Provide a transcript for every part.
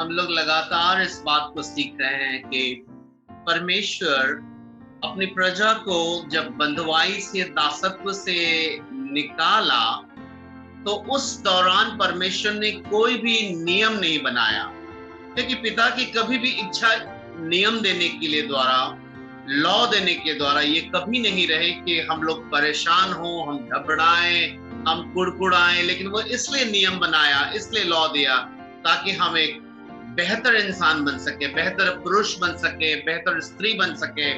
हम लोग लगातार इस बात को सीख रहे हैं कि परमेश्वर अपनी प्रजा को जब बंधुआई से, दासत्व से निकाला, तो उस दौरान परमेश्वर ने कोई भी नियम नहीं बनाया, क्योंकि पिता की कभी भी इच्छा नियम देने के लिए द्वारा, लॉ देने के द्वारा ये कभी नहीं रहे कि हम लोग परेशान हो, हम घबराएं, हम कुड़कुड़ाएं, लेकिन वो इसलिए नियम बनाया, इसलिए लॉ दिया ताकि हम एक बेहतर इंसान बन सके, बेहतर पुरुष बन सके, बेहतर स्त्री बन सके,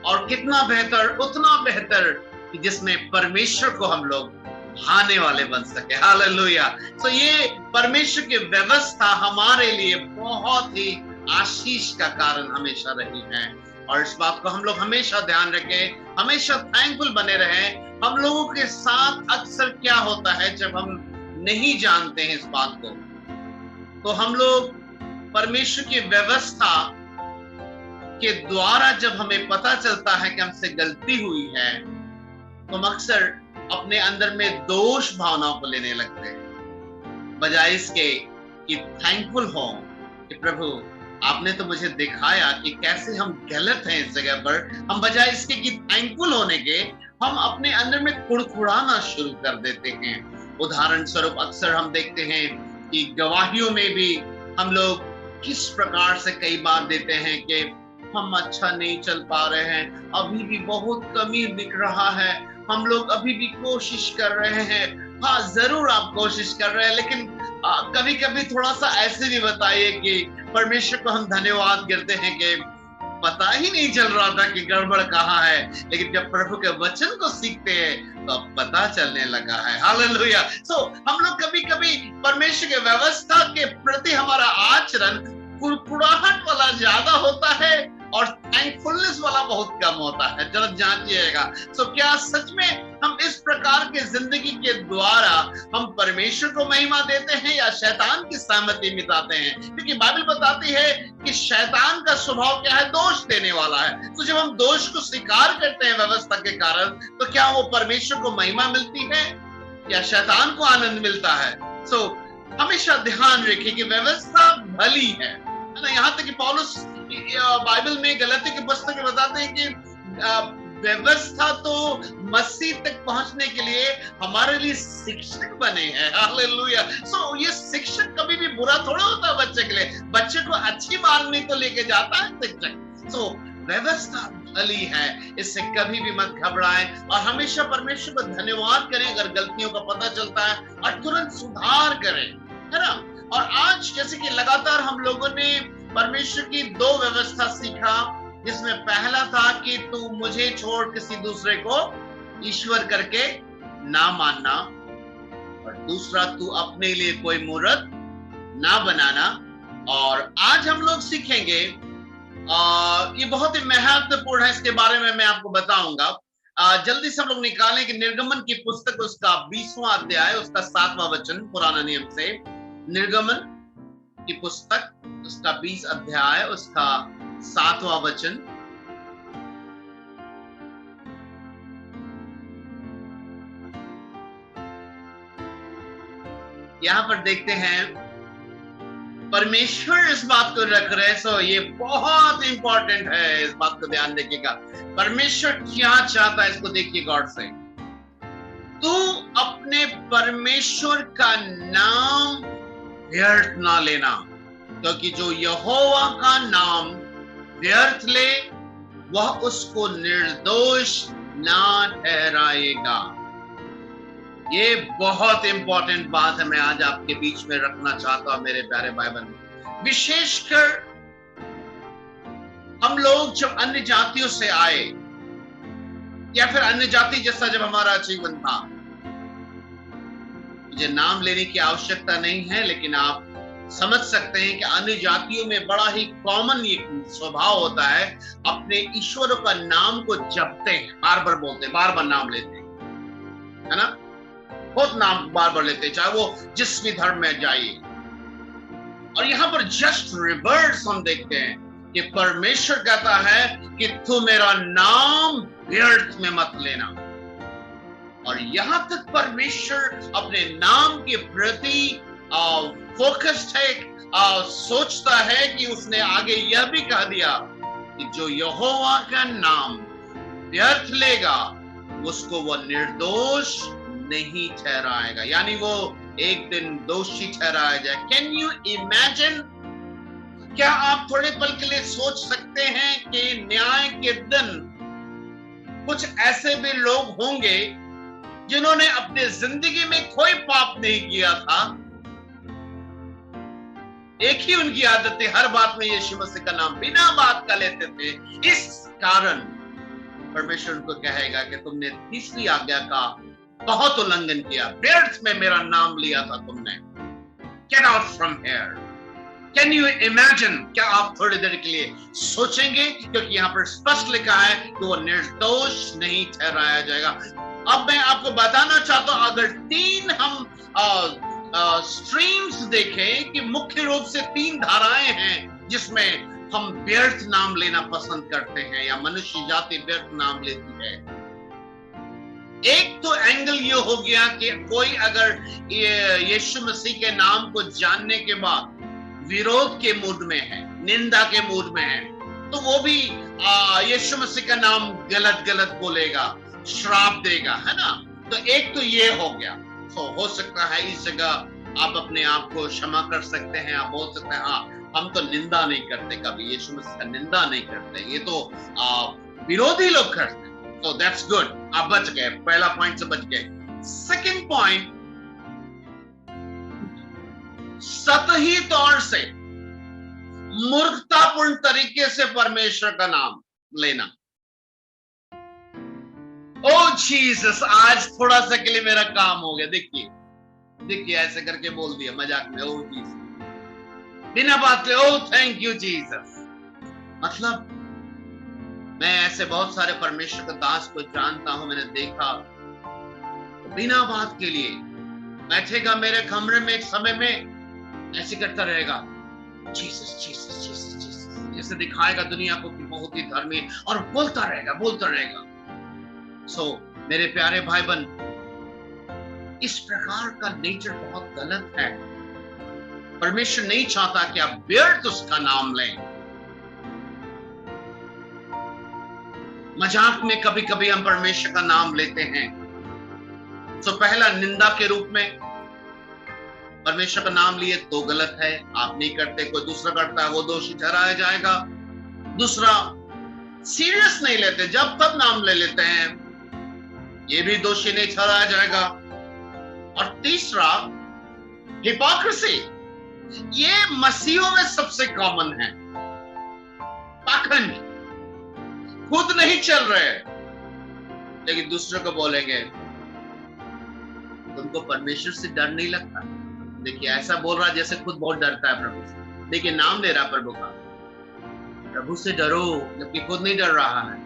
और कितना बेहतर, उतना बेहतर कि जिसमें परमेश्वर को हम लोग भाने वाले बन सके। हालेलुया। तो ये परमेश्वर की व्यवस्था हमारे लिए बहुत ही आशीष का कारण हमेशा रही है, और इस बात को हम लोग हमेशा ध्यान रखें, हमेशा थैंकफुल बने रहें। हम लोगों के साथ अक्सर क्या होता है, जब हम नहीं जानते हैं इस बात को, तो हम लोग परमेश्वर की व्यवस्था के द्वारा जब हमें पता चलता है कि हमसे गलती हुई है, तो हम अक्सर अपने अंदर में दोष भावनाओं को लेने लगते हैं, बजाय इसके कि थैंकफुल हो कि प्रभु आपने तो मुझे दिखाया कि कैसे हम गलत हैं इस जगह पर। हम बजाय इसके कि थैंकफुल होने के, हम अपने अंदर में कुड़कुड़ाना शुरू कर देते हैं। उदाहरण स्वरूप अक्सर हम देखते हैं कि गवाहियों में भी हम लोग किस प्रकार से कई बार देते हैं कि हम अच्छा नहीं चल पा रहे हैं, अभी भी बहुत कमी दिख रहा है, हम लोग अभी भी कोशिश कर रहे हैं। हाँ, जरूर आप कोशिश कर रहे हैं, लेकिन कभी कभी थोड़ा सा ऐसे भी बताइए कि परमेश्वर को हम धन्यवाद करते हैं कि पता ही नहीं चल रहा था कि गड़बड़ कहाँ है, लेकिन जब प्रभु के वचन को सीखते हैं तो अब पता चलने लगा है। हालेलुया। हम लोग कभी कभी परमेश्वर के व्यवस्था के प्रति हमारा आचरण कुड़कुड़ाहट वाला ज्यादा होता है और थैंकफुलनेस वाला बहुत कम होता है। जरा जांचिएगा। क्या सच में हम इस प्रकार के जिंदगी के द्वारा हम परमेश्वर को महिमा देते हैं या शैतान की सहमति मिटाते हैं? क्योंकि बाइबल बताती है कि शैतान का स्वभाव क्या है, दोष देने वाला है। तो जब हम दोष को स्वीकार करते हैं व्यवस्था के कारण, तो क्या वो परमेश्वर को महिमा मिलती है या शैतान को आनंद मिलता है? हमेशा ध्यान रखिए कि व्यवस्था भली है ना। यहाँ तक कि पौलुस बाइबल में गलती की पुस्तक में बताते हैं कि व्यवस्था तो मसीह तक पहुंचने के लिए हमारे लिए शिक्षक बने हैं। हालेलुया। ये शिक्षक कभी भी बुरा थोड़ा होता है बच्चे के लिए, बच्चे को अच्छी मार्ग में तो लेके जाता है शिक्षक। व्यवस्था भली है, इससे कभी भी मत घबराएं और हमेशा परमेश्वर को धन्यवाद करें अगर गलतियों का पता चलता है, और तुरंत सुधार करें, है ना। और आज जैसे कि लगातार हम लोगों ने परमेश्वर की दो व्यवस्था सीखा, जिसमें पहला था कि तू मुझे छोड़ किसी दूसरे को ईश्वर करके ना मानना, और दूसरा तू अपने लिए कोई मूर्त ना बनाना। और आज हम लोग सीखेंगे, ये बहुत ही महत्वपूर्ण है, इसके बारे में मैं आपको बताऊंगा। जल्दी से हम लोग निकालें कि निर्गमन की पुस्तक उसका 20वां अध्याय, उसका 7वां वचन, पुराना नियम से निर्गमन की पुस्तक उसका 20 अध्याय, उसका 7वां वचन। यहां पर देखते हैं परमेश्वर इस बात को रख रहे हैं। ये बहुत इंपॉर्टेंट है, इस बात को ध्यान रखिएगा। परमेश्वर क्या चाहता है इसको देखिए गौर से। तू अपने परमेश्वर का नाम व्यर्थ ना लेना, क्योंकि जो यहोवा का नाम व्यर्थ ले वह उसको निर्दोष ना ठहराएगा। ये बहुत इंपॉर्टेंट बात है, मैं आज आपके बीच में रखना चाहता हूं मेरे प्यारे भाई बहन। विशेषकर हम लोग जब अन्य जातियों से आए, या फिर अन्य जाति जैसा जब हमारा जीवन था, मुझे नाम लेने की आवश्यकता नहीं है, लेकिन आप समझ सकते हैं कि अन्य जातियों में बड़ा ही कॉमन ये स्वभाव होता है, अपने ईश्वरों का नाम को जपते हैं, बार बार बोलते हैं, बार बार नाम लेते हैं, है ना। बहुत नाम बार बार लेते हैं, चाहे वो जिस भी धर्म में जाइए। और यहां पर जस्ट रिवर्स हम देखते हैं कि परमेश्वर कहता है कि तू मेरा नाम व्यर्थ में मत लेना। और यहां तक परमेश्वर अपने नाम के प्रति फोकस्ड है, सोचता है कि उसने आगे यह भी कह दिया कि जो यहोवा का नाम व्यर्थ लेगा उसको वो निर्दोष नहीं ठहराएगा, यानी वो एक दिन दोषी ठहराया जाए। Can you imagine? क्या आप थोड़े पल के लिए सोच सकते हैं कि न्याय के दिन कुछ ऐसे भी लोग होंगे जिन्होंने अपने जिंदगी में कोई पाप नहीं किया था, एक ही उनकी आदत थी, हर बात में यीशु मसीह का नाम बिना बात का लेते थे। इस कारण परमेश्वर उनको कहेगा कि तुमने तीसरी आज्ञा का बहुत उल्लंघन किया, व्यर्थ में मेरा नाम लिया था तुमने। Get out from here. Can you imagine? क्या आप थोड़ी देर के लिए सोचेंगे? क्योंकि यहाँ पर स्पष्ट लिखा है कि वो निर्दोष नहीं ठहराया जाएगा। अब मैं आपको बताना चाहता हूं, अगर तीन हम स्ट्रीम्स देखें कि मुख्य रूप से तीन धाराएं हैं जिसमें हम व्यर्थ नाम लेना पसंद करते हैं या मनुष्य जाति व्यर्थ नाम लेती है। एक तो एंगल ये हो गया कि कोई अगर यीशु मसीह के नाम को जानने के बाद विरोध के मूड में है, निंदा के मूड में है, तो वो भी यीशु मसीह का नाम गलत गलत बोलेगा, श्राप देगा, है ना। तो एक तो ये हो गया। तो हो सकता है इस जगह आप अपने आप को क्षमा कर सकते हैं, आप बोल सकते हैं हाँ हम तो निंदा नहीं करते, कभी यीशु मसीह का निंदा नहीं करते, ये तो विरोधी लोग करते हैं। तो दैट्स गुड, आप बच गए, पहला पॉइंट से बच गए। सेकंड पॉइंट, सतही तौर से मूर्खतापूर्ण तरीके से परमेश्वर का नाम लेना। ओ जीसस, आज थोड़ा सा के लिए मेरा काम हो गया। देखिए देखिए ऐसे करके बोल दिया मजाक में, ओ जीसस, बिना बात के ओ थैंक यू जीसस। मतलब मैं ऐसे बहुत सारे परमेश्वर के दास को जानता हूं, मैंने देखा बिना बात के लिए बैठेगा मेरे कमरे में, एक समय में ऐसे करता रहेगा जीसस जीसस जीसस जीसस, जैसे दिखाएगा दुनिया को कि बहुत ही धर्मी, और बोलता रहेगा। सो मेरे प्यारे भाई बहन, इस प्रकार का नेचर बहुत गलत है। परमेश्वर नहीं चाहता कि आप व्यर्थ उसका नाम लें। मजाक में कभी कभी हम परमेश्वर का नाम लेते हैं। तो पहला, निंदा के रूप में परमेश्वर का नाम लिए तो गलत है, आप नहीं करते, कोई दूसरा करता है, वो दोषी ठहराया जाएगा। दूसरा, सीरियस नहीं लेते, जब तब नाम ले लेते हैं, ये भी दोषी नहीं ठहराया जाएगा। और तीसरा, हिपोक्रेसी, ये मसीहों में सबसे कॉमन है। पाखंड, खुद नहीं चल रहे लेकिन दूसरों को बोलेंगे तुमको परमेश्वर से डर नहीं लगता। देखिए ऐसा बोल रहा जैसे खुद बहुत डरता है प्रभु से। देखिए नाम ले रहा प्रभु का, प्रभु से डरो, जबकि खुद नहीं डर रहा है।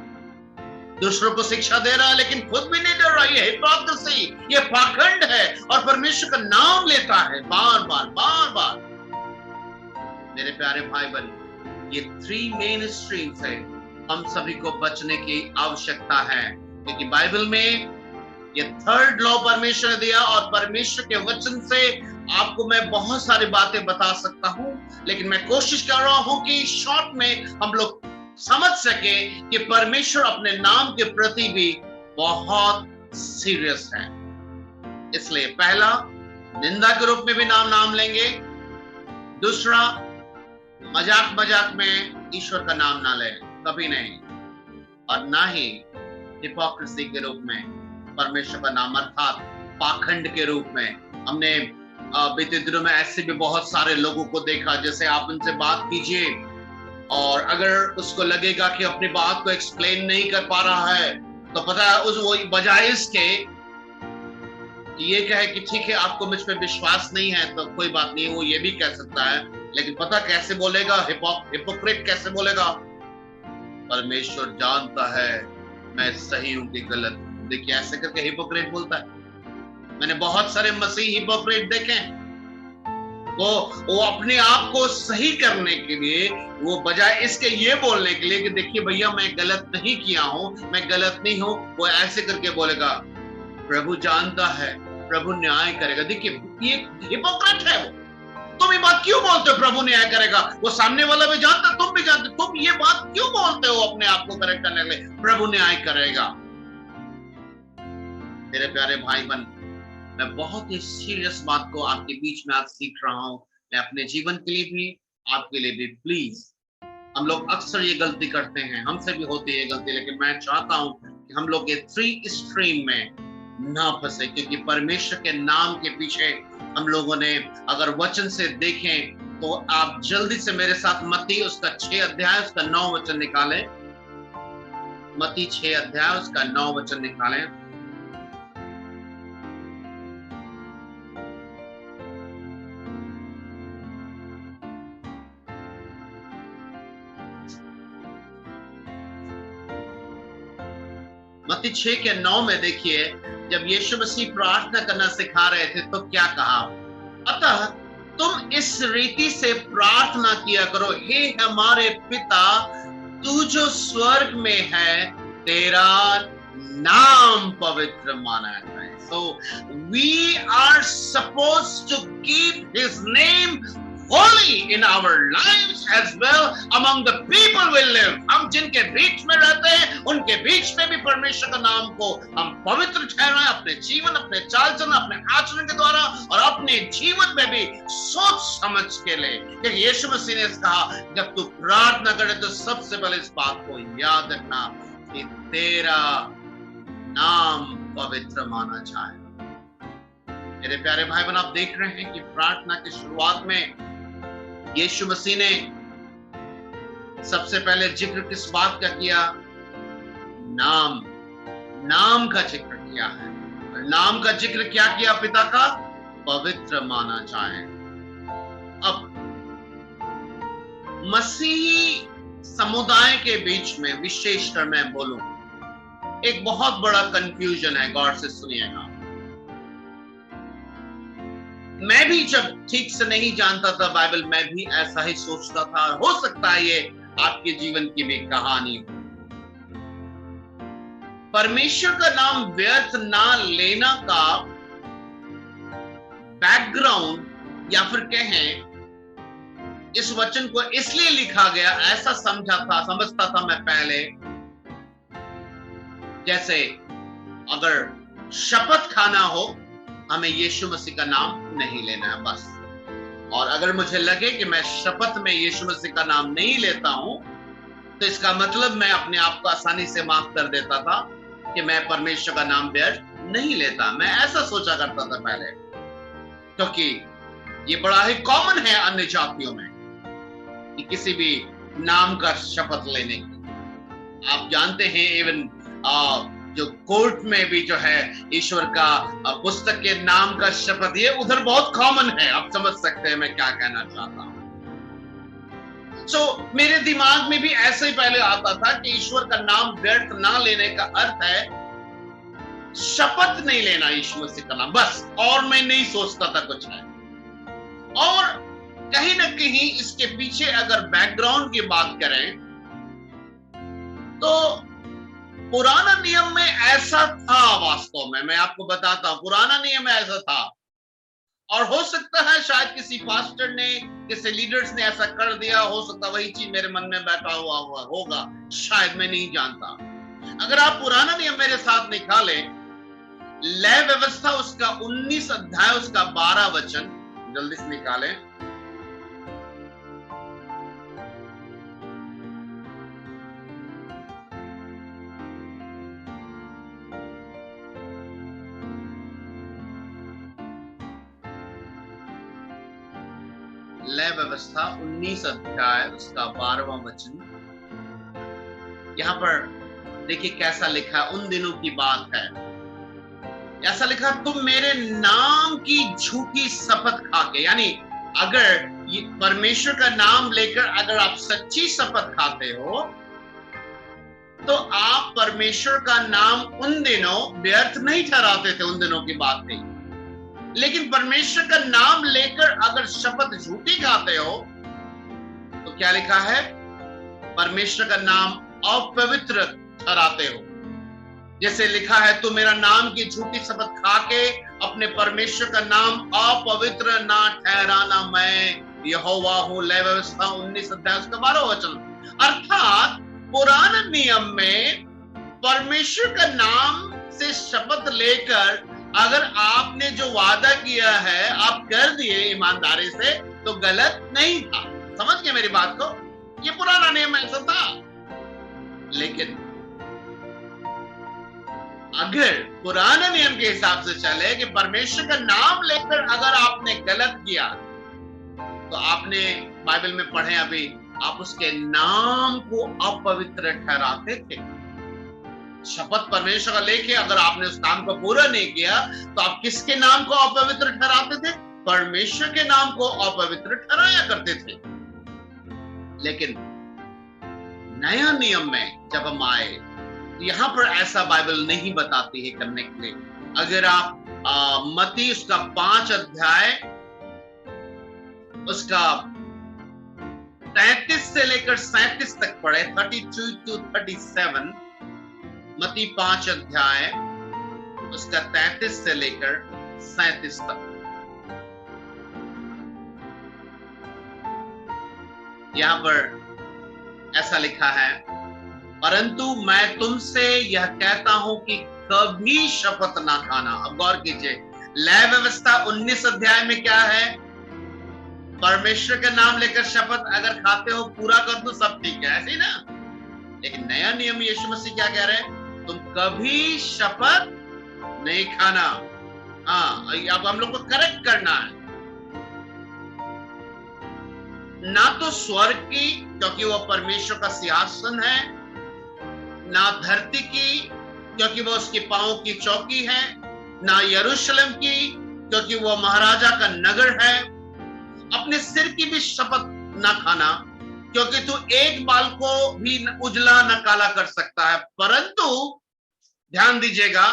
दूसरों को शिक्षा दे रहा है लेकिन खुद भी नहीं डर रहा। ये हिपोक्रेसी, ये पाखंड है, और परमेश्वर का नाम लेता है बार बार। मेरे प्यारे भाई बहन, ये 3 मेन स्ट्रीम्स है, हम सभी को बचने की आवश्यकता है। क्योंकि बाइबल में ये 3rd लॉ परमेश्वर ने दिया, और परमेश्वर के वचन से आपको मैं बहुत सारी बातें बता सकता हूं, लेकिन मैं कोशिश कर रहा हूं कि शॉर्ट में हम लोग समझ सके कि परमेश्वर अपने नाम के प्रति भी बहुत सीरियस है। इसलिए पहला, निंदा के रूप में भी नाम लेंगे। दूसरा, मजाक में ईश्वर का नाम ना ले, कभी नहीं। और ना ही हिपोक्रेसी के रूप में परमेश्वर का नाम, अर्थात पाखंड के रूप में। हमने बीते दिनों में ऐसे भी बहुत सारे लोगों को देखा, जैसे आप उनसे बात कीजिए और अगर उसको लगेगा कि अपनी बात को एक्सप्लेन नहीं कर पा रहा है, तो पता है उस वो बजाय इसके ये कहे कि ठीक है आपको मुझ पे विश्वास नहीं है तो कोई बात नहीं, वो ये भी कह सकता है, लेकिन पता कैसे बोलेगा? हिपोक्रेट कैसे बोलेगा? परमेश्वर जानता है मैं सही हूं कि गलत। देखिए ऐसे करके हिपोक्रेट बोलता है। मैंने बहुत सारे मसीह हिपोक्रेट देखे, वो अपने आप को सही करने के लिए, वो बजाय इसके ये बोलने के लिए कि देखिए भैया मैं गलत नहीं किया हूं, मैं गलत नहीं हूं, वो ऐसे करके बोलेगा प्रभु जानता है प्रभु न्याय करेगा। देखिए ये हिपोक्रेट है वो। तुम ये बात क्यों बोलते हो प्रभु न्याय करेगा? वो सामने वाला भी जानता, तुम भी जानते, तुम ये बात क्यों बोलते हो अपने आप को करेक्ट करने के लिए? प्रभु न्याय करेगा। मेरे प्यारे भाई बहन, मैं बहुत ही सीरियस बात को आपके बीच में आज सीख रहा हूं। मैं अपने जीवन के लिए भी, आपके लिए भी। प्लीज, हम लोग अक्सर ये गलती करते हैं, हमसे भी होती है ये गलती, लेकिन मैं चाहता हूं कि हम लोग ये 3 स्ट्रीम में ना फंसे, क्योंकि परमेश्वर के नाम के पीछे हम लोगों ने अगर वचन से देखें तो आप जल्दी से मेरे साथ मत्ती उसका 6 अध्याय उसका 9 वचन निकालें। मत्ती 6 अध्याय उसका 9 वचन निकालें। मत्ती 6 के 9 में देखिए, जब यीशु मसीह प्रार्थना करना सिखा रहे थे तो क्या कहा? अतः तुम इस रीति से प्रार्थना किया करो, हे हमारे पिता, तू जो स्वर्ग में है, तेरा नाम पवित्र माना जाए। So we are supposed to keep his name holy in our lives as well among the people we live. हम जिनके बीच में रहते हैं उनके बीच में भी परमेश्वर का नाम को हम पवित्र ठहराएं, अपने जीवन, अपने चाल चलन, अपने आचरण के द्वारा, और अपने जीवन में भी सोच समझ के ले। क्योंकि यीशु मसीह ने कहा, जब तू प्रार्थना करे तो सबसे पहले इस बात को याद रखना कि तेरा नाम पवित्र माना जाए। मेरे प्यारे भाई बहन, आप देख रहे हैं कि प्रार्थना की शुरुआत में यीशु मसीह ने सबसे पहले जिक्र किस बात का किया? नाम का जिक्र किया है। और नाम का जिक्र क्या किया? पिता का पवित्र माना जाए। अब मसीही समुदाय के बीच में विशेषकर मैं बोलूं, एक बहुत बड़ा कंफ्यूजन है। गौर से सुनिएगा। मैं भी जब ठीक से नहीं जानता था बाइबल, मैं भी ऐसा ही सोचता था। हो सकता है ये आपके जीवन की भी कहानी हो। परमेश्वर का नाम व्यर्थ ना लेना का बैकग्राउंड, या फिर कहें इस वचन को इसलिए लिखा गया, ऐसा समझता था मैं पहले, जैसे अगर शपथ खाना हो, हमें यीशु मसीह का नाम नहीं लेना है बस। और अगर मुझे लगे कि मैं शपथ में यीशु मसीह का नाम नहीं लेता हूं, तो इसका मतलब मैं अपने आप को आसानी से माफ कर देता था कि मैं परमेश्वर का नाम व्यर्थ नहीं लेता। मैं ऐसा सोचा करता था पहले, क्योंकि ये बड़ा ही कॉमन है अन्य जातियों में कि किसी भी नाम का शपथ लेने की। आप जानते हैं इवन जो कोर्ट में भी जो है ईश्वर का पुस्तक के नाम का शपथ, ये उधर बहुत कॉमन है। आप समझ सकते हैं मैं क्या कहना चाहता हूं। मेरे दिमाग में भी ऐसे ही पहले आता था कि ईश्वर का नाम व्यर्थ ना लेने का अर्थ है शपथ नहीं लेना यीशु मसीह का नाम, बस। और मैं नहीं सोचता था कुछ है। और कहीं ना कहीं इसके पीछे अगर बैकग्राउंड की बात करें तो पुराना नियम में ऐसा था। वास्तव में मैं आपको बताता हूं, पुराना नियम में ऐसा था। और हो सकता है शायद किसी पास्टर ने, किसी लीडर्स ने ऐसा कर दिया, हो सकता वही चीज मेरे मन में बैठा हुआ होगा, शायद, मैं नहीं जानता। अगर आप पुराना नियम मेरे साथ निकालें, लय व्यवस्था उसका 19 अध्याय उसका 12 वचन, जल्दी से निकालें। लय व्यवस्था 19 अध्याय उसका 12वां वचन। यहां पर देखिए कैसा लिखा है, उन दिनों की बात है। ऐसा लिखा, तुम मेरे नाम की झूठी शपथ खाके, यानी अगर ये परमेश्वर का नाम लेकर अगर आप सच्ची शपथ खाते हो तो आप परमेश्वर का नाम उन दिनों व्यर्थ नहीं ठहराते थे। उन दिनों की बात थी। लेकिन परमेश्वर का नाम लेकर अगर शपथ झूठी खाते हो तो क्या लिखा है? परमेश्वर का नाम अपवित्र ठहराते हो। जैसे लिखा है, तू मेरा नाम की झूठी शपथ खा के अपने परमेश्वर का नाम अपवित्र ना ठहराना, मैं यहोवा हूं। लय व्यवस्था 19 अध्याय उसका 12 वचन। अर्थात पुराने नियम में परमेश्वर का नाम से शपथ लेकर अगर आपने जो वादा किया है आप कर दिए ईमानदारी से, तो गलत नहीं था। समझ गए मेरी बात को? ये पुराना नियम ऐसा था। लेकिन अगर पुराने नियम के हिसाब से चले कि परमेश्वर का नाम लेकर अगर आपने गलत किया, तो आपने बाइबल में पढ़े अभी, आप उसके नाम को अपवित्र ठहराते थे। शपथ परमेश्वर का लेके अगर आपने उस काम को पूरा नहीं किया, तो आप किसके नाम को अपवित्र ठहराते थे? परमेश्वर के नाम को अपवित्र ठहराया करते थे। लेकिन नया नियम में जब हम आए, यहां पर ऐसा बाइबल नहीं बताती है करने के लिए। अगर आप मत्ती उसका 5 अध्याय उसका 33 से लेकर 37 तक पढ़े, 32 to 37, मत्ती 5 अध्याय उसका 33 से लेकर 37 तक। यहां पर ऐसा लिखा है, परंतु मैं तुमसे यह कहता हूं कि कभी शपथ ना खाना। अब गौर कीजिए, लय व्यवस्था 19 अध्याय में क्या है? परमेश्वर का नाम लेकर शपथ अगर खाते हो, पूरा कर दो, सब ठीक है, ऐसे ही ना? लेकिन नया नियम यीशु मसीह क्या कह रहे हैं? तुम कभी शपथ नहीं खाना। हाँ, अब हम लोग को करेक्ट करना है। ना तो स्वर्ग की, क्योंकि वह परमेश्वर का सिंहासन है, ना धरती की, क्योंकि वह उसके पांव की चौकी है, ना यरूशलेम की, क्योंकि वह महाराजा का नगर है। अपने सिर की भी शपथ ना खाना, क्योंकि तू एक बाल को भी उजला न काला कर सकता है। परंतु ध्यान दीजिएगा,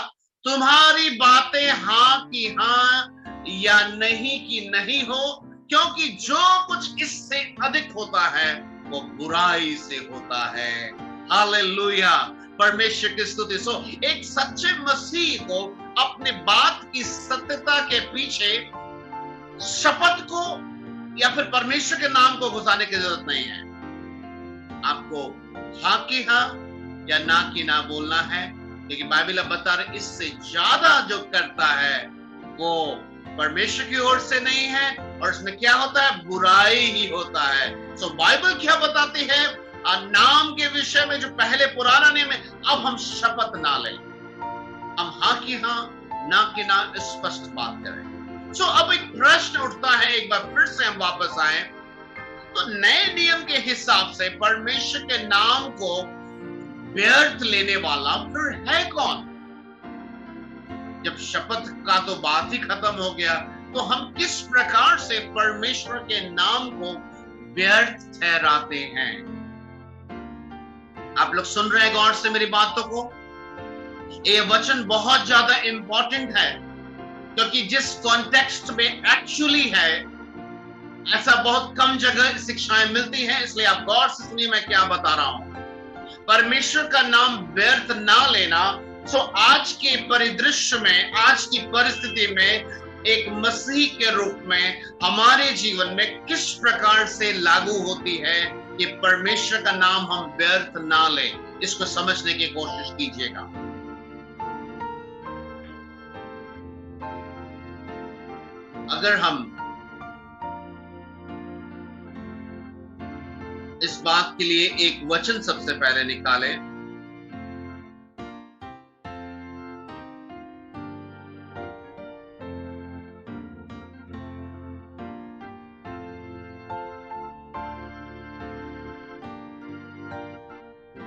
तुम्हारी बातें हाँ की हाँ या नहीं की नहीं हो, क्योंकि जो कुछ इससे अधिक होता है वो बुराई से होता है। हालेलुया, परमेश्वर की स्तुति। सो एक सच्चे मसीह को अपने बात की सत्यता के पीछे शपथ को या फिर परमेश्वर के नाम को घुसाने की जरूरत नहीं है। आपको हाँ की हाँ या ना की ना बोलना है, क्योंकि बाइबल अब बता रहे इससे ज्यादा जो करता है वो परमेश्वर की ओर से नहीं है, और इसमें क्या होता है? बुराई ही होता है। सो बाइबल क्या बताती है नाम के विषय में? जो पहले पुराना नियम है, अब हम शपथ ना लें, हम हाँ की हाँ ना की ना स्पष्ट बात करें। सो अब एक प्रश्न उठता है, एक बार फिर से हम वापस आए, तो नए नियम के हिसाब से परमेश्वर के नाम को व्यर्थ लेने वाला फिर है कौन? जब शपथ का तो बात ही खत्म हो गया, तो हम किस प्रकार से परमेश्वर के नाम को व्यर्थ ठहराते हैं? आप लोग सुन रहे हैं गौर से मेरी बातों को? ये वचन बहुत ज्यादा इंपॉर्टेंट है, क्योंकि जिस कॉन्टेक्स्ट में एक्चुअली है, ऐसा बहुत कम जगह शिक्षाएं मिलती हैं। इसलिए आप गौर से सुनिए मैं क्या बता रहा हूं। परमेश्वर का नाम व्यर्थ ना लेना, सो आज के परिदृश्य में, आज की परिस्थिति में एक मसीही के रूप में हमारे जीवन में किस प्रकार से लागू होती है कि परमेश्वर का नाम हम व्यर्थ ना लें, इसको समझने की कोशिश कीजिएगा। अगर हम इस बात के लिए एक वचन सबसे पहले निकालें,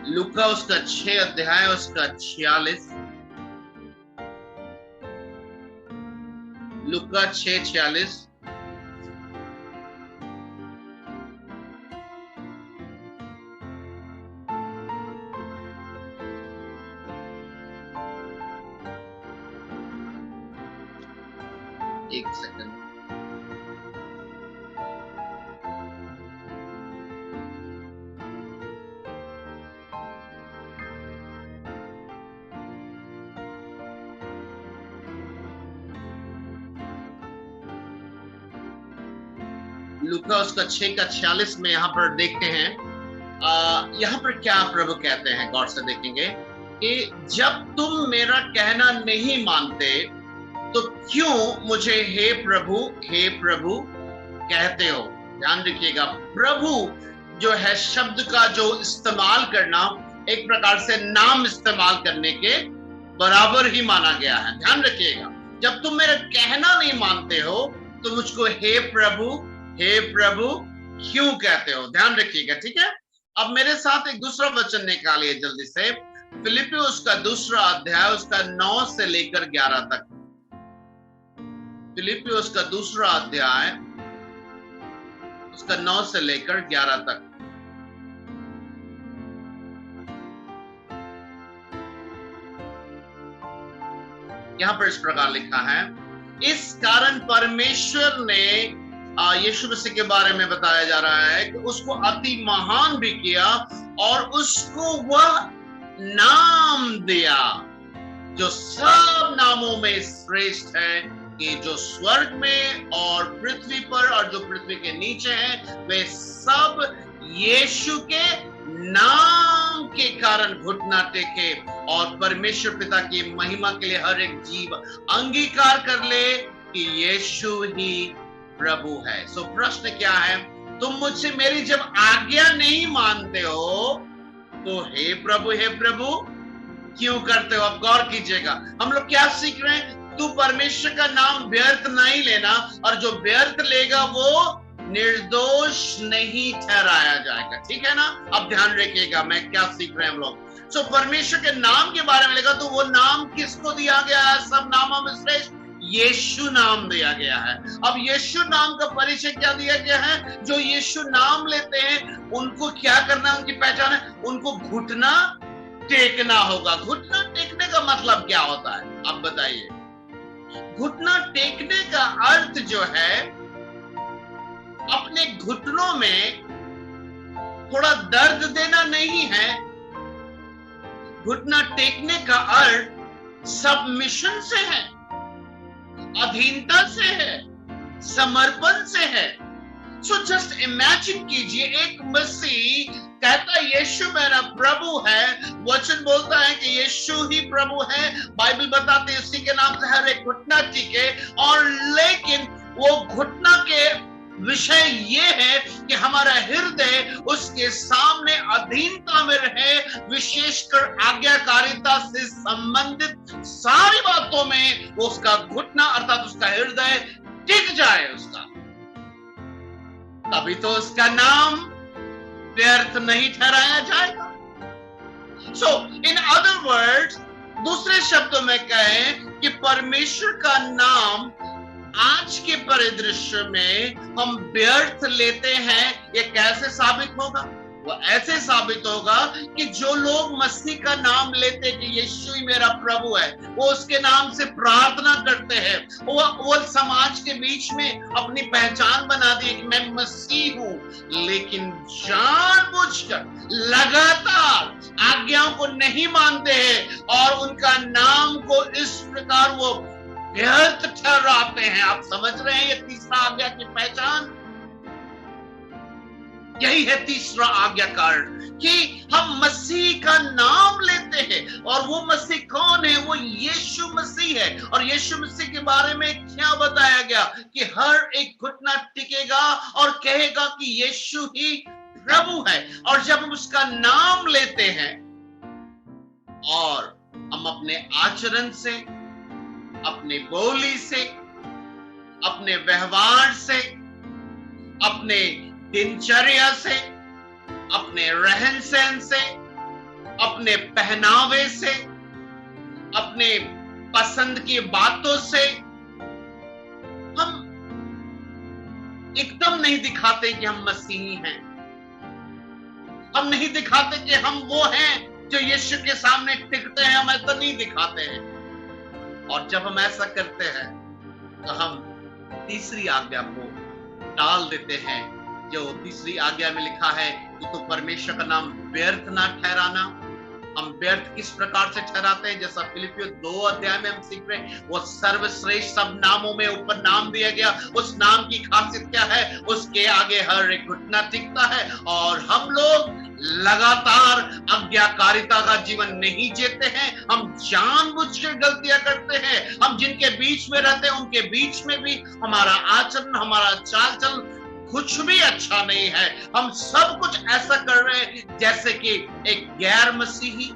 लूका उसका 6 अध्याय उसका 46, लूका 6:46। एक सेकंड, लूका उसका 6:46 में यहाँ पर देखते हैं, यहाँ पर क्या प्रभु कहते हैं, गौर से देखेंगे कि जब तुम मेरा कहना नहीं मानते तो क्यों मुझे हे प्रभु कहते हो। ध्यान रखिएगा, प्रभु जो है शब्द का जो इस्तेमाल करना एक प्रकार से नाम इस्तेमाल करने के बराबर ही माना गया है। ध्यान रखिएगा, जब तुम मेरा कहना नहीं मानते हो तो मुझको हे प्रभु क्यों कहते हो। ध्यान रखिएगा, ठीक है। अब मेरे साथ एक दूसरा वचन निकालिए जल्दी से, फिलिप्पियोस का 2 अध्याय उसका 9 से लेकर 11 तक। फिलिप्पियोस का 2 अध्याय उसका 9 से लेकर 11 तक। यहां पर इस प्रकार लिखा है, इस कारण परमेश्वर ने यीशु मसीह के बारे में बताया जा रहा है कि उसको अति महान भी किया और उसको वह नाम दिया जो सब नामों में श्रेष्ठ है, कि जो स्वर्ग में और पृथ्वी पर और जो पृथ्वी के नीचे हैं वे सब यीशु के नाम के कारण घुटना टेके और परमेश्वर पिता की महिमा के लिए हर एक जीव अंगीकार कर ले कि यीशु ही प्रभु है। सो प्रश्न क्या है, तुम मुझसे मेरी जब आज्ञा नहीं मानते हो तो हे प्रभु क्यों करते हो। अब गौर कीजिएगा, हम लोग क्या सीख रहे हैं, तू परमेश्वर का नाम व्यर्थ नहीं लेना, और जो व्यर्थ लेगा वो निर्दोष नहीं ठहराया जाएगा, ठीक है ना। अब ध्यान रखिएगा मैं क्या सीख रहे हैं हम लोग। सो परमेश्वर के नाम के बारे में लिखा, तो वो नाम किसको दिया गया है, सब नामों में श्रेष्ठ यीशु नाम दिया गया है। अब यीशु नाम का परिचय क्या दिया गया है, जो यीशु नाम लेते हैं उनको क्या करना, उनकी पहचान है, उनको घुटना टेकना होगा। घुटना टेकने का मतलब क्या होता है, आप बताइए। घुटना टेकने का अर्थ जो है, अपने घुटनों में थोड़ा दर्द देना नहीं है। घुटना टेकने का अर्थ सबमिशन से है, अधीनता से है, समर्पण से है। सो जस्ट इमेजिन कीजिए, एक मसीह कहता है यीशु मेरा प्रभु है, वचन बोलता है कि यीशु ही प्रभु है, बाइबल बताते हैं उसी के नाम से हर एक घुटना टिके, और लेकिन वो घुटना के विषय ये है कि हमारा हृदय उसके सामने अधीनता में रहे, विशेषकर आज्ञाकारिता से संबंधित सारी बातों में उसका घुटना अर्थात उसका हृदय टिक जाए उसका, तभी तो उसका नाम व्यर्थ नहीं ठहराया जाएगा। सो इन अदर वर्ड्स, दूसरे शब्दों में कहें कि परमेश्वर का नाम आज के परिदृश्य में हम व्यर्थ लेते हैं, ये कैसे साबित होगा? वो ऐसे साबित होगा कि जो लोग मसीह का नाम लेते कि यीशु ही मेरा प्रभु है, वो उसके नाम से प्रार्थना करते हैं, वो समाज के बीच में अपनी पहचान बना दी कि मैं मसीह हूं, लेकिन जानबूझकर लगातार आज्ञाओं को नहीं मानते हैं और उनका नाम को इस प्रकार वो व्यर्थ ठहराते हैं। आप समझ रहे हैं, ये तीसरा आज्ञा की पहचान यही है। तीसरा आज्ञाकार कि हम मसीह का नाम लेते हैं, और वो मसीह कौन है? वो यीशु मसीह है। और यीशु मसीह के बारे में क्या बताया गया कि हर एक घुटना टिकेगा और कहेगा कि यीशु ही प्रभु है। और जब हम उसका नाम लेते हैं और हम अपने आचरण से, अपने बोली से, अपने व्यवहार से, अपने दिनचर्या से, अपने रहन सहन से, अपने पहनावे से, अपने पसंद की बातों से हम एकदम नहीं दिखाते कि हम मसीही हैं। हम नहीं दिखाते कि हम वो हैं जो यीशु के सामने टिकते हैं, हम ऐसा नहीं दिखाते हैं। और जब हम ऐसा करते हैं तो हम तीसरी आज्ञा को टाल देते हैं, जो तीसरी आज्ञा में लिखा है कि तो परमेश्वर का नाम व्यर्थ ना ठहराना, हम व्यर्थ किस प्रकार से ठहराते हैं, जैसा फिलिपियों 2 अध्याय में हम सीख रहे हैं, वो सर्वश्रेष्ठ सब नामों में ऊपर नाम दिया गया। उस नाम की खासियत क्या है? उसके आगे हर एक घुटना टिकता है। और हम लोग लगातार आज्ञाकारिता का जीवन नहीं जीते हैं, हम जानबूझकर गलतियां करते हैं। हम जिनके बीच में रहते हैं उनके बीच में भी हमारा आचरण, हमारा चाल चलन कुछ भी अच्छा नहीं है। हम सब कुछ ऐसा कर रहे हैं जैसे कि एक गैर मसीही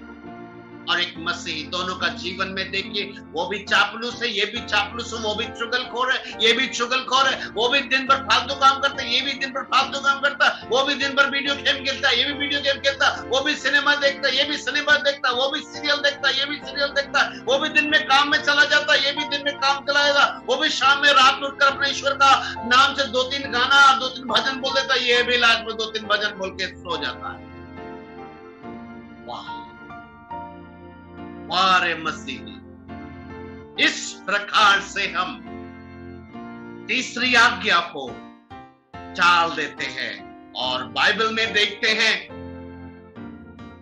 और एक मसीही दोनों का जीवन में देखिए, वो भी चापलूस है, ये भी चापलूस है, वो भी चुगलखोर है, ये भी चुगलखोर है, वो भी दिन भर फालतू काम करता है, ये भी दिन भर फालतू काम करता है, वो भी दिन भर वीडियो गेम खेलता है, ये भी वीडियो गेम खेलता है, वो भी सिनेमा देखता है, ये भी सिनेमा देखता है, वो भी सीरियल देखता है, ये भी सीरियल देखता है, वो भी दिन में काम में चला जाता है, ये भी दिन में काम चलाएगा, वो भी शाम में रात में उठकर अपने ईश्वर का नाम से 2-3 गाना, 2-3 भजन बोल देता है, ये भी लास्ट में 2-3 भजन बोल के सो जाता है। वाह, हमारे मसीही, इस प्रकार से हम तीसरी आज्ञा को टाल देते हैं। और बाइबल में देखते हैं,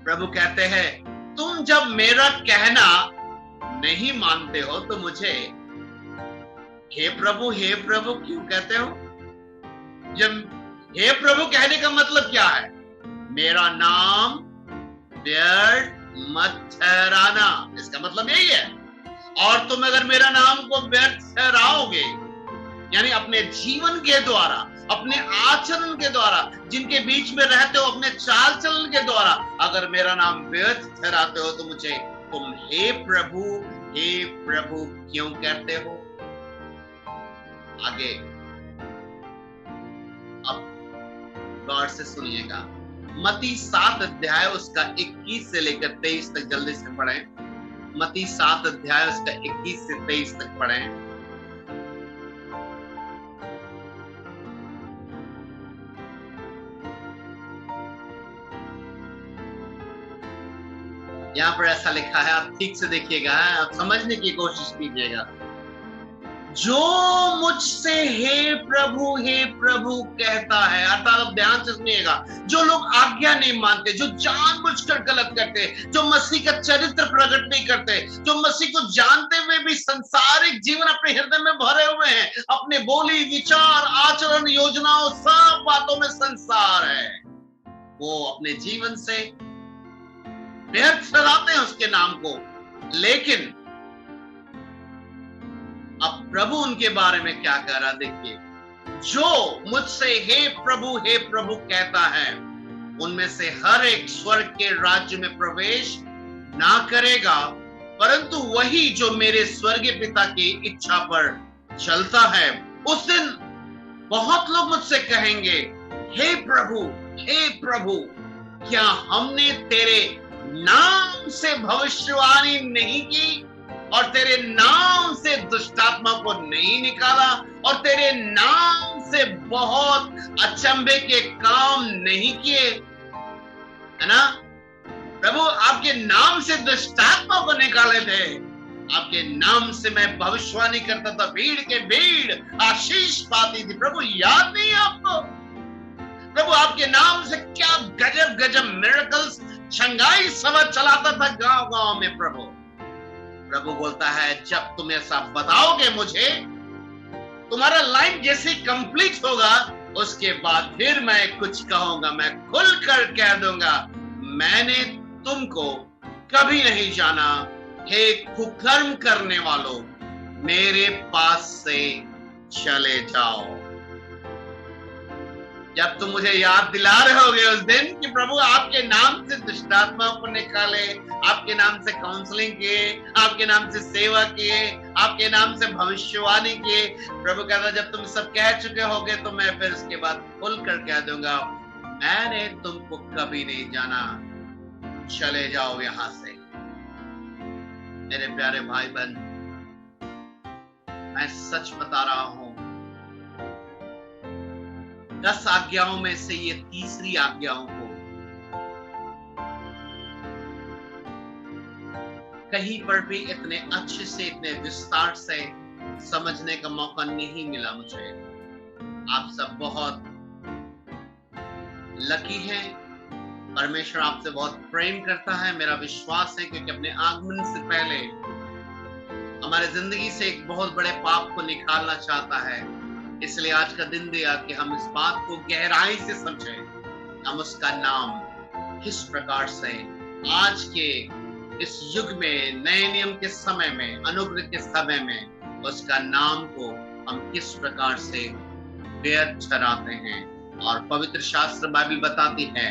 प्रभु कहते हैं, तुम जब मेरा कहना नहीं मानते हो तो मुझे हे प्रभु क्यों कहते हो? जब हे प्रभु कहने का मतलब क्या है? मेरा नाम व्यर्थ मत ठहराना, इसका मतलब यही है। और तुम अगर मेरा नाम को व्यर्थ ठहराओगे, यानी अपने जीवन के द्वारा, अपने आचरण के द्वारा, जिनके बीच में रहते हो अपने चाल चलन के द्वारा, अगर मेरा नाम व्यर्थ ठहराते हो तो मुझे तुम हे प्रभु क्यों कहते हो? आगे अब गौर से सुनिएगा, मत्ती 7 अध्याय उसका 21 से लेकर 23 तक जल्दी से पढ़ें। मत्ती 7 अध्याय उसका 21 से 23 तक पढ़ें। यहां पर ऐसा लिखा है, आप ठीक से देखिएगा, आप समझने की कोशिश कीजिएगा। जो मुझसे हे प्रभु कहता है, अर्थात आप ध्यान से सुनिएगा, जो लोग आज्ञा नहीं मानते, जो जानबूझकर गलत करते, जो मसीह का चरित्र प्रकट नहीं करते, जो मसीह को जानते हुए भी संसारिक जीवन अपने हृदय में भरे हुए हैं, अपने बोली, विचार, आचरण, योजनाओं, सब बातों में संसार है, वो अपने जीवन से व्यर्थ ठहराते हैं उसके नाम को। लेकिन अब प्रभु उनके बारे में क्या कह रहा, देखिए, जो मुझसे हे प्रभु कहता है, उनमें से हर एक स्वर्ग के राज्य में प्रवेश ना करेगा, परंतु वही जो मेरे स्वर्गीय पिता की इच्छा पर चलता है। उस दिन बहुत लोग मुझसे कहेंगे, हे प्रभु क्या हमने तेरे नाम से भविष्यवाणी नहीं की, और तेरे नाम से दुष्टात्मा को नहीं निकाला, और तेरे नाम से बहुत अचंभे के काम नहीं किए? है ना? प्रभु आपके नाम से दुष्टात्मा को निकाले थे, आपके नाम से मैं भविष्यवाणी करता था, भीड़ के भीड़ आशीष पाती थी। प्रभु याद नहीं आपको? प्रभु आपके नाम से क्या गजब मिरेकल्स, शंघाई सभा चलाता था गांव में। प्रभु बोलता है, जब तुम ऐसा बताओगे मुझे, तुम्हारा लाइन जैसे कंप्लीट होगा, उसके बाद फिर मैं कुछ कहूंगा, मैं खुलकर कह दूंगा, मैंने तुमको कभी नहीं जाना, हे कुकर्म करने वालों, मेरे पास से चले जाओ। जब तुम मुझे याद दिला रहे होगे उस दिन कि प्रभु आपके नाम से दुष्टात्मा को निकाले, आपके नाम से काउंसलिंग किए, आपके नाम से सेवा किए, आपके नाम से भविष्यवाणी किए, प्रभु कहता, जब तुम सब कह चुके होगे तो मैं फिर उसके बाद खुलकर कह दूंगा, मैंने तुमको कभी नहीं जाना, चले जाओ यहां से। मेरे प्यारे भाई बहन, मैं सच बता रहा हूं, 10 आज्ञाओं में से ये तीसरी आज्ञाओं को कहीं पर भी इतने अच्छे से, इतने विस्तार से समझने का मौका नहीं मिला मुझे। आप सब बहुत लकी हैं, परमेश्वर आपसे बहुत प्रेम करता है, मेरा विश्वास है, क्योंकि अपने आगमन से पहले हमारे जिंदगी से एक बहुत बड़े पाप को निकालना चाहता है। इसलिए आज का दिन दिया कि हम इस बात को गहराई से समझें, हम उसका नाम किस प्रकार से आज के इस युग में, नए नियम के समय में, अनुग्रह के समय में उसका नाम को हम किस प्रकार से व्यर्थ ठहराते हैं। और पवित्र शास्त्र बाइबल बताती है,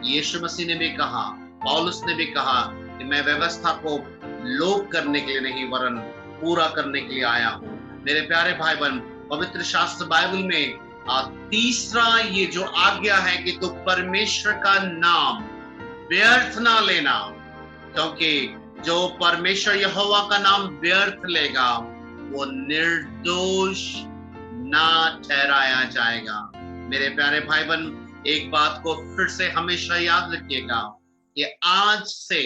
यीशु मसीह ने भी कहा, पौलुस ने भी कहा कि मैं व्यवस्था को लोप करने के लिए नहीं वरन पूरा करने के लिए आया हूँ। मेरे प्यारे भाई बहन, पवित्र शास्त्र बाइबल में तीसरा ये जो आज्ञा है कि तू परमेश्वर का नाम व्यर्थ ना लेना, क्योंकि जो परमेश्वर यहोवा का नाम व्यर्थ लेगा वो निर्दोष ना ठहराया जाएगा। मेरे प्यारे भाई बहन, एक बात को फिर से हमेशा याद रखिएगा कि आज से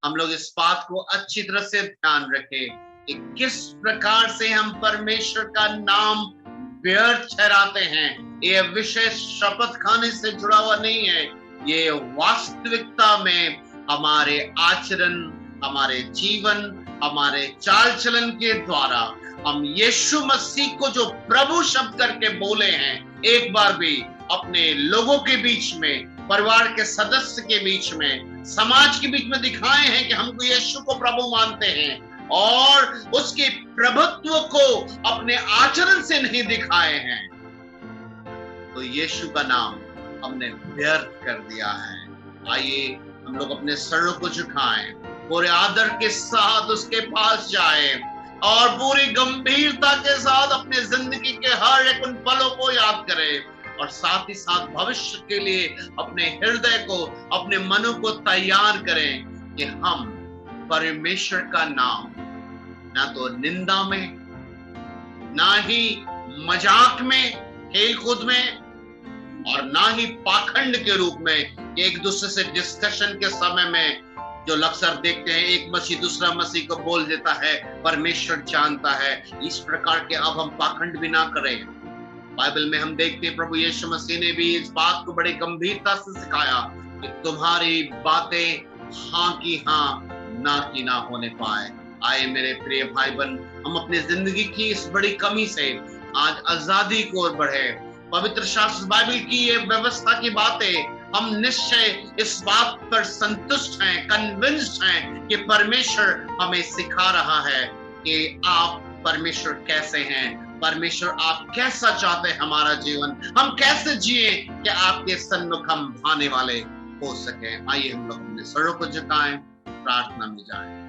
हम लोग इस बात को अच्छी तरह से ध्यान रखें कि किस प्रकार से हम परमेश्वर का नाम व्यर्थ ठहराते हैं। ये विषय शपथ खाने से जुड़ा हुआ नहीं है, ये वास्तविकता में हमारे आचरण, हमारे जीवन, हमारे चाल चलन के द्वारा हम यीशु मसीह को जो प्रभु शब्द करके बोले हैं, एक बार भी अपने लोगों के बीच में, परिवार के सदस्य के बीच में, समाज के बीच में दिखाए हैं कि हमको यीशु को प्रभु मानते हैं, और उसके प्रभुत्व को अपने आचरण से नहीं दिखाए हैं, तो यीशु का नाम हमने व्यर्थ कर दिया है। आइए हम लोग अपने सरों को झुकाएं, पूरे आदर के साथ उसके पास जाएं और पूरी गंभीरता के साथ अपने जिंदगी के हर एक उन पलों को याद करें, और साथ ही साथ भविष्य के लिए अपने हृदय को, अपने मनों को तैयार करें कि हम परमेश्वर का नाम ना तो निंदा में, ना ही मजाक में, खेल कूद में, और ना ही पाखंड के रूप में एक दूसरे से डिस्कशन के समय में जो अक्सर देखते हैं, एक मसीह दूसरा मसीह को बोल देता है, परमेश्वर जानता है। इस प्रकार के अब हम पाखंड भी ना करें। बाइबल में हम देखते हैं प्रभु यीशु मसीह ने भी इस बात को बड़ी गंभीरता से सिखाया कि तुम्हारी बातें हाँ की हाँ, ना की ना होने पाए। आए मेरे प्रिय भाई बहन, हम अपनी जिंदगी की इस बड़ी कमी से आज आजादी की ओर बढ़े। पवित्र शास्त्र बाइबल की ये व्यवस्था की बातें हम निश्चय इस बात पर संतुष्ट हैं, कन्विंस्ड हैं कि परमेश्वर हमें सिखा रहा है कि आप परमेश्वर कैसे हैं, परमेश्वर आप कैसा चाहते हैं हमारा जीवन, हम कैसे जिए कि आपके सन्मुख हम भाने वाले हो सके। आइए हम लोग अपने सरों को झुकाएं, प्रार्थना में जाएं।